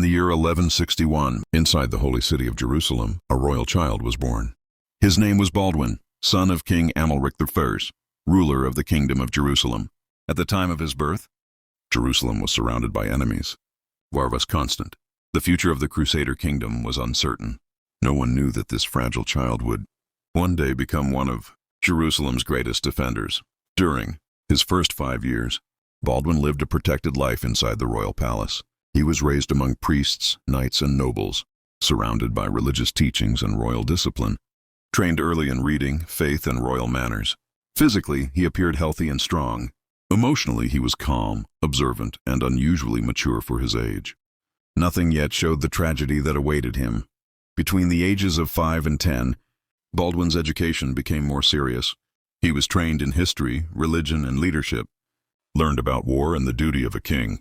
the year 1161, inside the holy city of Jerusalem, a royal child was born. His name was Baldwin, son of King Amalric I, ruler of the kingdom of Jerusalem. At the time of his birth, Jerusalem was surrounded by enemies. War was constant. The future of the Crusader kingdom was uncertain. No one knew that this fragile child would one day become one of Jerusalem's greatest defenders. During his first 5 years, Baldwin lived a protected life inside the royal palace. He was raised among priests, knights, and nobles, surrounded by religious teachings and royal discipline. Trained early in reading, faith, and royal manners. Physically, he appeared healthy and strong. Emotionally, he was calm, observant, and unusually mature for his age. Nothing yet showed the tragedy that awaited him. Between the ages of 5 and 10, Baldwin's education became more serious. He was trained in history, religion, and leadership, learned about war and the duty of a king,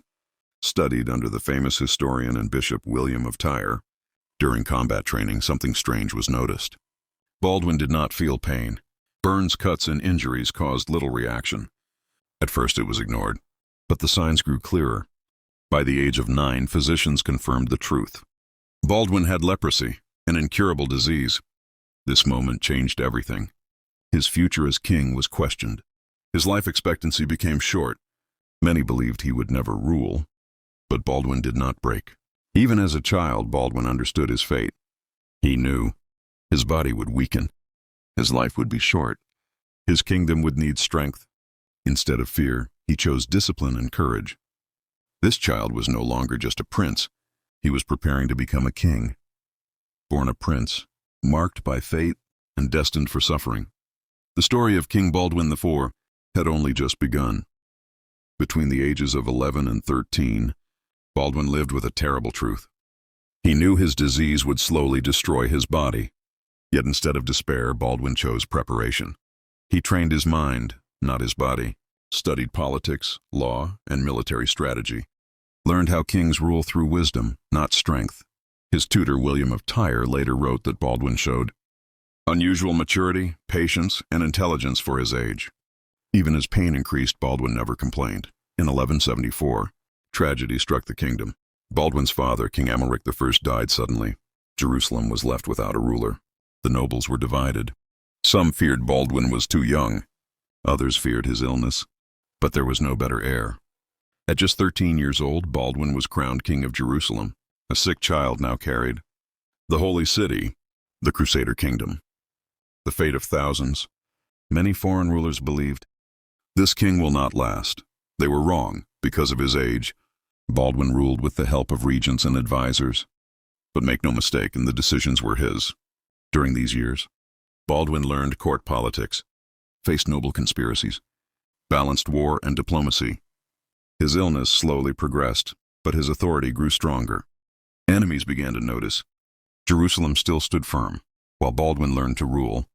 studied under the famous historian and Bishop William of Tyre. During combat training, something strange was noticed. Baldwin did not feel pain. Burns, cuts, and injuries caused little reaction. At first it was ignored, but the signs grew clearer. By the age of 9, physicians confirmed the truth. Baldwin had leprosy, an incurable disease. This moment changed everything. His future as king was questioned. His life expectancy became short. Many believed he would never rule, but Baldwin did not break. Even as a child, Baldwin understood his fate. He knew his body would weaken. His life would be short. His kingdom would need strength. Instead of fear, he chose discipline and courage. This child was no longer just a prince. He was preparing to become a king. Born a prince, marked by fate and destined for suffering. The story of King Baldwin IV had only just begun. Between the ages of 11 and 13, Baldwin lived with a terrible truth. He knew his disease would slowly destroy his body. Yet instead of despair, Baldwin chose preparation. He trained his mind, not his body, studied politics, law, and military strategy, learned how kings rule through wisdom, not strength. His tutor, William of Tyre, later wrote that Baldwin showed unusual maturity, patience, and intelligence for his age. Even as pain increased, Baldwin never complained. In 1174, tragedy struck the kingdom. Baldwin's father, King Amalric I, died suddenly. Jerusalem was left without a ruler. The nobles were divided. Some feared Baldwin was too young. Others feared his illness. But there was no better heir. At just 13 years old, Baldwin was crowned king of Jerusalem. A sick child now carried the holy city, the Crusader kingdom. The fate of thousands. Many foreign rulers believed, this king will not last. They were wrong. Because of his age, Baldwin ruled with the help of regents and advisors. But make no mistake, and the decisions were his. During these years, Baldwin learned court politics, faced noble conspiracies, balanced war and diplomacy. His illness slowly progressed, but his authority grew stronger. Enemies began to notice. Jerusalem still stood firm, while Baldwin learned to rule.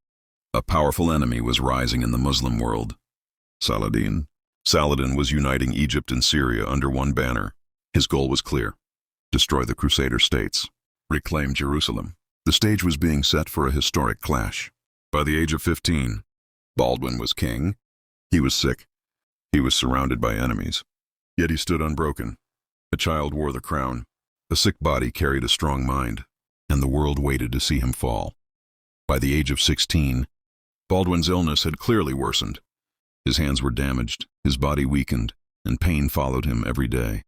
A powerful enemy was rising in the Muslim world. Saladin. Saladin was uniting Egypt and Syria under one banner. His goal was clear: destroy the Crusader states, reclaim Jerusalem. The stage was being set for a historic clash. By the age of 15, Baldwin was king. He was sick. He was surrounded by enemies. Yet he stood unbroken. A child wore the crown. A sick body carried a strong mind, and the world waited to see him fall. By the age of 16, Baldwin's illness had clearly worsened. His hands were damaged, his body weakened, and pain followed him every day.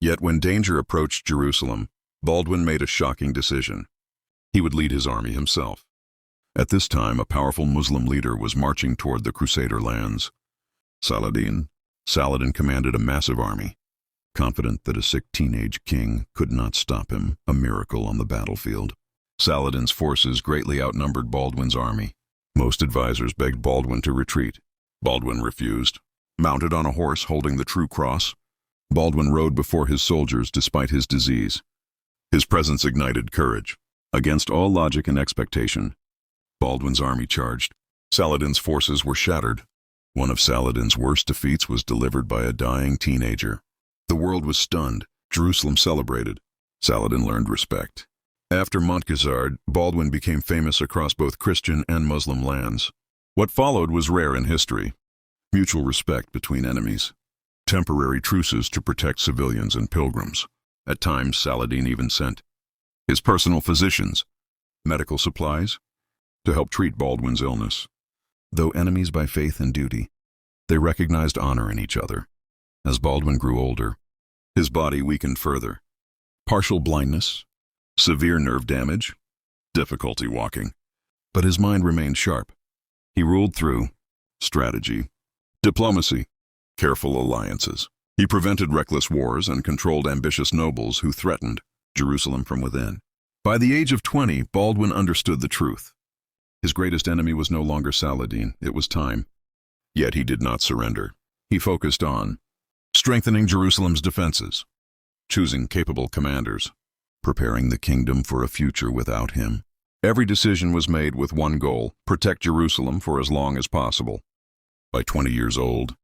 Yet when danger approached Jerusalem, Baldwin made a shocking decision. He would lead his army himself. At this time, a powerful Muslim leader was marching toward the Crusader lands. Saladin. Saladin commanded a massive army. Confident that a sick teenage king could not stop him, a miracle on the battlefield. Saladin's forces greatly outnumbered Baldwin's army. Most advisors begged Baldwin to retreat. Baldwin refused. Mounted on a horse holding the true cross, Baldwin rode before his soldiers despite his disease. His presence ignited courage. Against all logic and expectation, Baldwin's army charged. Saladin's forces were shattered. One of Saladin's worst defeats was delivered by a dying teenager. The world was stunned. Jerusalem celebrated. Saladin learned respect. After Montgazard, Baldwin became famous across both Christian and Muslim lands. What followed was rare in history. Mutual respect between enemies. Temporary truces to protect civilians and pilgrims. At times, Saladin even sent his personal physicians, medical supplies, to help treat Baldwin's illness. Though enemies by faith and duty, they recognized honor in each other. As Baldwin grew older, his body weakened further. Partial blindness, severe nerve damage, difficulty walking. But his mind remained sharp. He ruled through strategy, diplomacy, careful alliances. He prevented reckless wars and controlled ambitious nobles who threatened Jerusalem from within. By the age of 20, Baldwin understood the truth. His greatest enemy was no longer Saladin, it was time. Yet he did not surrender. He focused on strengthening Jerusalem's defenses, choosing capable commanders, preparing the kingdom for a future without him. Every decision was made with one goal: protect Jerusalem for as long as possible. By 20 years old,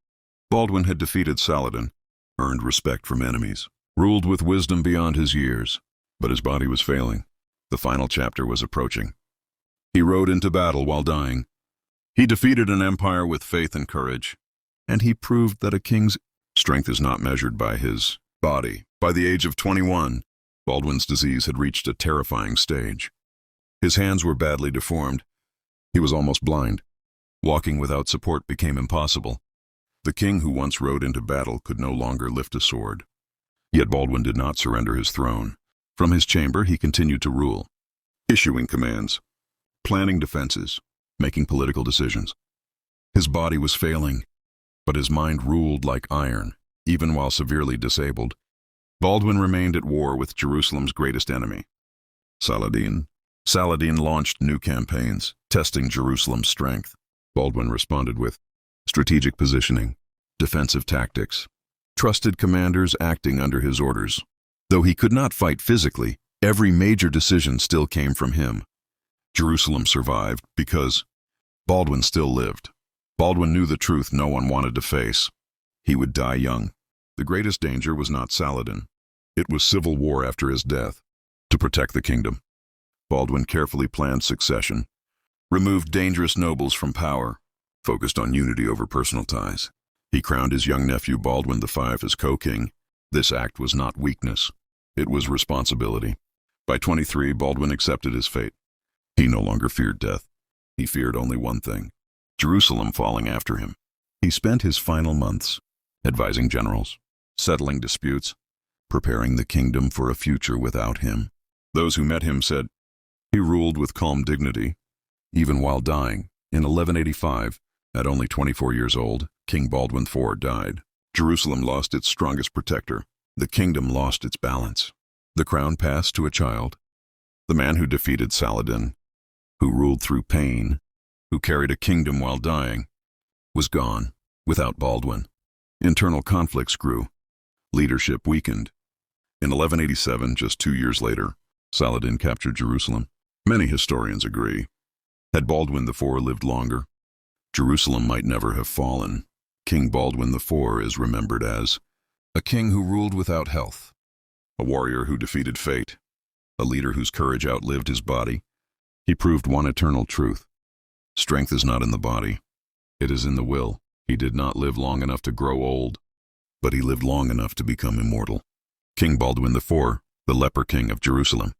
Baldwin had defeated Saladin, earned respect from enemies, ruled with wisdom beyond his years, but his body was failing. The final chapter was approaching. He rode into battle while dying. He defeated an empire with faith and courage, and he proved that a king's strength is not measured by his body. By the age of 21, Baldwin's disease had reached a terrifying stage. His hands were badly deformed. He was almost blind. Walking without support became impossible. The king who once rode into battle could no longer lift a sword. Yet Baldwin did not surrender his throne. From his chamber, he continued to rule, issuing commands, planning defenses, making political decisions. His body was failing, but his mind ruled like iron. Even while severely disabled, Baldwin remained at war with Jerusalem's greatest enemy, Saladin. Saladin launched new campaigns, testing Jerusalem's strength. Baldwin responded with strategic positioning, defensive tactics, trusted commanders acting under his orders. Though he could not fight physically, every major decision still came from him. Jerusalem survived because Baldwin still lived. Baldwin knew the truth no one wanted to face. He would die young. The greatest danger was not Saladin. It was civil war after his death. To protect the kingdom, Baldwin carefully planned succession, removed dangerous nobles from power, focused on unity over personal ties. He crowned his young nephew Baldwin V as co-king. This act was not weakness. It was responsibility. By 23, Baldwin accepted his fate. He no longer feared death. He feared only one thing: Jerusalem falling after him. He spent his final months advising generals, settling disputes, preparing the kingdom for a future without him. Those who met him said he ruled with calm dignity, even while dying. In 1185, at only 24 years old, King Baldwin IV died. Jerusalem lost its strongest protector. The kingdom lost its balance. The crown passed to a child. The man who defeated Saladin, who ruled through pain, who carried a kingdom while dying, was gone. Without Baldwin, internal conflicts grew. Leadership weakened. In 1187, just 2 years later, Saladin captured Jerusalem. Many historians agree. Had Baldwin IV lived longer, Jerusalem might never have fallen. King Baldwin IV is remembered as a king who ruled without health, a warrior who defeated fate, a leader whose courage outlived his body. He proved one eternal truth: strength is not in the body, it is in the will. He did not live long enough to grow old, but he lived long enough to become immortal. King Baldwin IV, the leper king of Jerusalem.